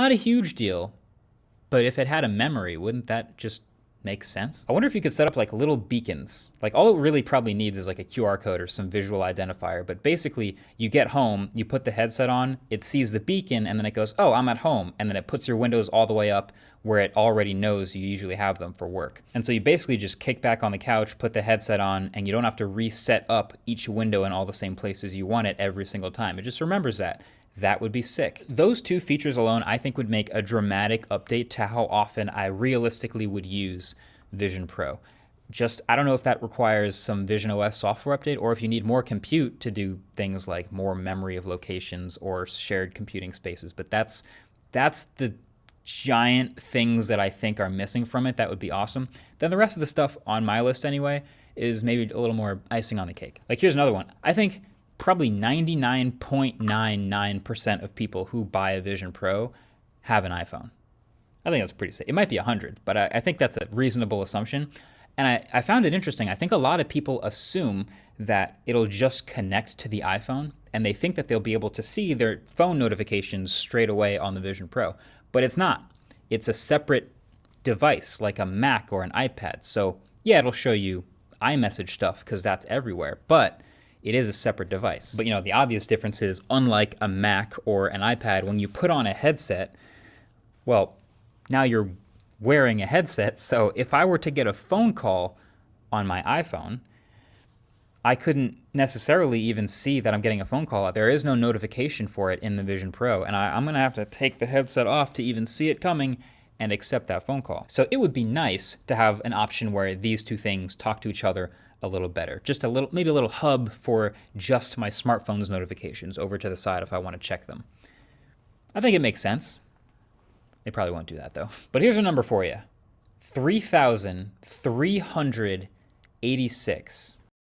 not a huge deal, but if it had a memory, wouldn't that just make sense? I wonder if you could set up like little beacons. Like all it really probably needs is like a QR code or some visual identifier. But basically, you get home, you put the headset on, it sees the beacon, and then it goes, oh, I'm at home. And then it puts your windows all the way up where it already knows you usually have them for work. And so you basically just kick back on the couch, put the headset on, and you don't have to reset up each window in all the same places you want it every single time. It just remembers that. That would be sick. Those two features alone, I think, would make a dramatic update to how often I realistically would use Vision Pro. Just, I don't know if that requires some Vision OS software update or if you need more compute to do things like more memory of locations or shared computing spaces. But that's the giant things that I think are missing from it. That would be awesome. Then the rest of the stuff on my list anyway is maybe a little more icing on the cake. Like here's another one. I think probably 99.99% of people who buy a Vision Pro have an iPhone. I think that's pretty safe. It might be 100, but I think that's a reasonable assumption. And I found it interesting. I think a lot of people assume that it'll just connect to the iPhone, and they think that they'll be able to see their phone notifications straight away on the Vision Pro. But it's not. It's a separate device, like a Mac or an iPad. So yeah, it'll show you iMessage stuff because that's everywhere. But it is a separate device. But the obvious difference is, unlike a Mac or an iPad, when you put on a headset, well, now you're wearing a headset. So if I were to get a phone call on my iPhone, I couldn't necessarily even see that I'm getting a phone call. There is no notification for it in the Vision Pro. And I'm gonna have to take the headset off to even see it coming and accept that phone call. So it would be nice to have an option where these two things talk to each other a little better. Just maybe a little hub for just my smartphone's notifications over to the side if I want to check them. I think it makes sense. They probably won't do that though. But here's a number for you. 3,386.